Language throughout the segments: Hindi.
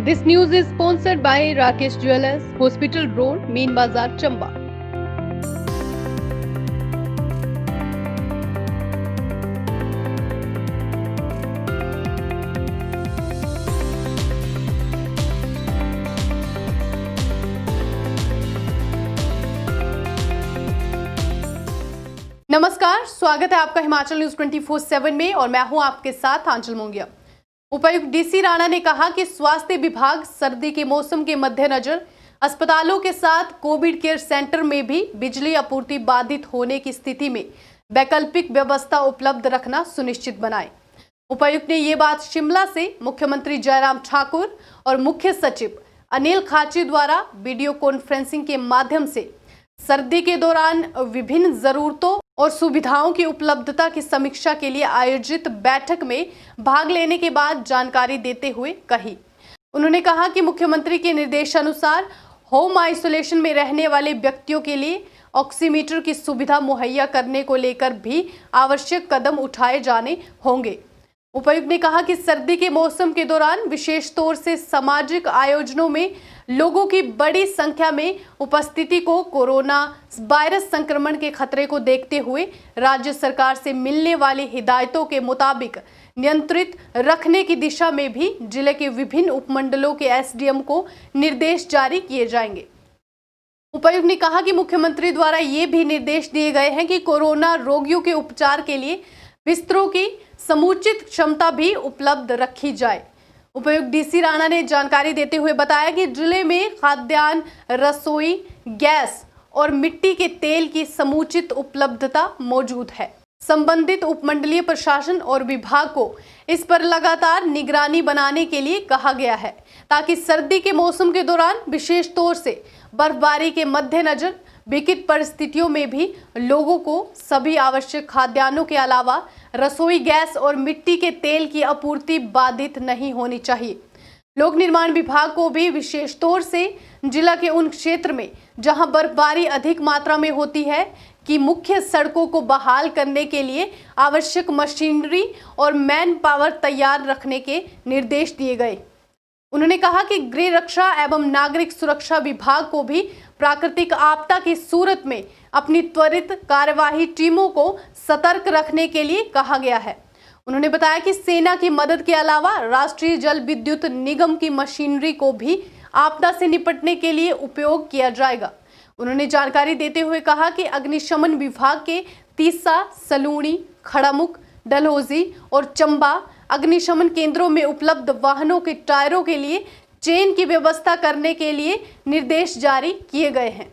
This news is sponsored by Rakesh Jewelers, Hospital Road, Main Bazaar, Chamba. नमस्कार, स्वागत है आपका हिमाचल न्यूज 24/7 में और मैं हूं आपके साथ आंचल मोंगिया। उपायुक्त डीसी राणा ने कहा कि स्वास्थ्य विभाग सर्दी के मौसम के मद्देनजर अस्पतालों के साथ कोविड केयर सेंटर में भी बिजली आपूर्ति बाधित होने की स्थिति में वैकल्पिक व्यवस्था उपलब्ध रखना सुनिश्चित बनाए। उपायुक्त ने ये बात शिमला से मुख्यमंत्री जयराम ठाकुर और मुख्य सचिव अनिल खाची द्वारा वीडियो कॉन्फ्रेंसिंग के माध्यम से सर्दी के दौरान विभिन्न जरूरतों और सुविधाओं की उपलब्धता की समीक्षा के लिए आयोजित बैठक में भाग लेने के बाद जानकारी देते हुए कही। उन्होंने कहा कि मुख्यमंत्री के निर्देशानुसार होम आइसोलेशन में रहने वाले व्यक्तियों के लिए ऑक्सीमीटर की सुविधा मुहैया करने को लेकर भी आवश्यक कदम उठाए जाने होंगे। उपायुक्त ने कहा कि सर्दी के मौसम के दौरान विशेष तौर से सामाजिक आयोजनों में लोगों की बड़ी संख्या में उपस्थिति को कोरोना वायरस संक्रमण के खतरे को देखते हुए राज्य सरकार से मिलने वाली हिदायतों के मुताबिक नियंत्रित रखने की दिशा में भी जिले के विभिन्न उपमंडलों के एसडीएम को निर्देश जारी किए जाएंगे। उपायुक्त ने कहा कि मुख्यमंत्री द्वारा ये भी निर्देश दिए गए हैं कि कोरोना रोगियों के उपचार के लिए बिस्तरों की समुचित क्षमता भी उपलब्ध रखी जाए। उपायुक्त डीसी राणा ने जानकारी देते हुए बताया कि जिले में खाद्यान्न, रसोई गैस और मिट्टी के तेल की समुचित उपलब्धता मौजूद है। संबंधित उपमंडलीय प्रशासन और विभाग को इस पर लगातार निगरानी बनाने के लिए कहा गया है ताकि सर्दी के मौसम के दौरान विशेष तौर से बर्फबारी के मद्देनजर विकट परिस्थितियों में भी लोगों को सभी आवश्यक खाद्यान्नों के अलावा रसोई गैस और मिट्टी के तेल की आपूर्ति बाधित नहीं होनी चाहिए। लोक निर्माण विभाग को भी विशेष तौर से जिला के उन क्षेत्र में जहां बर्फबारी अधिक मात्रा में होती है कि मुख्य सड़कों को बहाल करने के लिए आवश्यक मशीनरी और मैन पावर तैयार रखने के निर्देश दिए गए। उन्होंने कहा कि गृह रक्षा एवं नागरिक सुरक्षा विभाग को भी प्राकृतिक आपदा की सूरत में अपनी त्वरित कार्यवाही टीमों को सतर्क रखने के लिए कहा गया है। उन्होंने बताया कि सेना की मदद के अलावा राष्ट्रीय जल विद्युत निगम की मशीनरी को भी आपदा से निपटने के लिए उपयोग किया जाएगा। उन्होंने जानकारी देते हुए कहा कि अग्निशमन विभाग के तीसा, सलूणी, खड़ामुख, डलहौजी और चंबा अग्निशमन केंद्रों में उपलब्ध वाहनों के टायरों के लिए चेन की व्यवस्था करने के लिए निर्देश जारी किए गए हैं।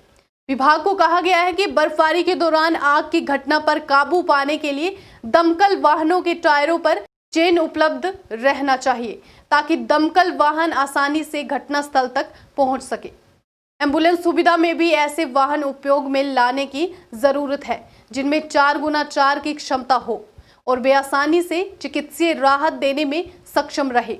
विभाग को कहा गया है कि बर्फबारी के दौरान आग की घटना पर काबू पाने के लिए दमकल वाहनों के टायरों पर चेन उपलब्ध रहना चाहिए ताकि दमकल वाहन आसानी से घटनास्थल तक पहुंच सके। एम्बुलेंस सुविधा में भी ऐसे वाहन उपयोग में लाने की जरूरत है जिनमें 4x4 की क्षमता हो और वे आसानी से चिकित्सीय राहत देने में सक्षम रहे।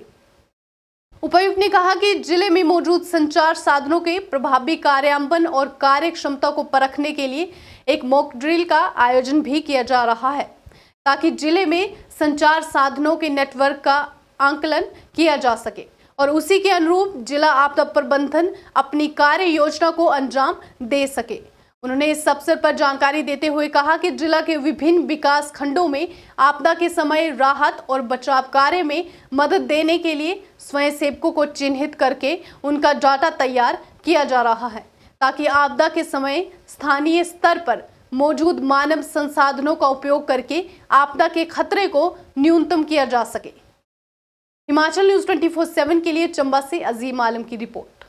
उपायुक्त ने कहा कि जिले में मौजूद संचार साधनों के प्रभावी कार्यान्वयन और कार्य क्षमता को परखने के लिए एक मॉक ड्रिल का आयोजन भी किया जा रहा है ताकि जिले में संचार साधनों के नेटवर्क का आंकलन किया जा सके और उसी के अनुरूप जिला आपदा प्रबंधन अपनी कार्य योजना को अंजाम दे सके। उन्होंने इस अवसर पर जानकारी देते हुए कहा कि जिला के विभिन्न विकास खंडों में आपदा के समय राहत और बचाव कार्य में मदद देने के लिए स्वयंसेवकों को चिन्हित करके उनका डाटा तैयार किया जा रहा है ताकि आपदा के समय स्थानीय स्तर पर मौजूद मानव संसाधनों का उपयोग करके आपदा के खतरे को न्यूनतम किया जा सके। हिमाचल न्यूज 24/7 के लिए चंबा से अजीम आलम की रिपोर्ट।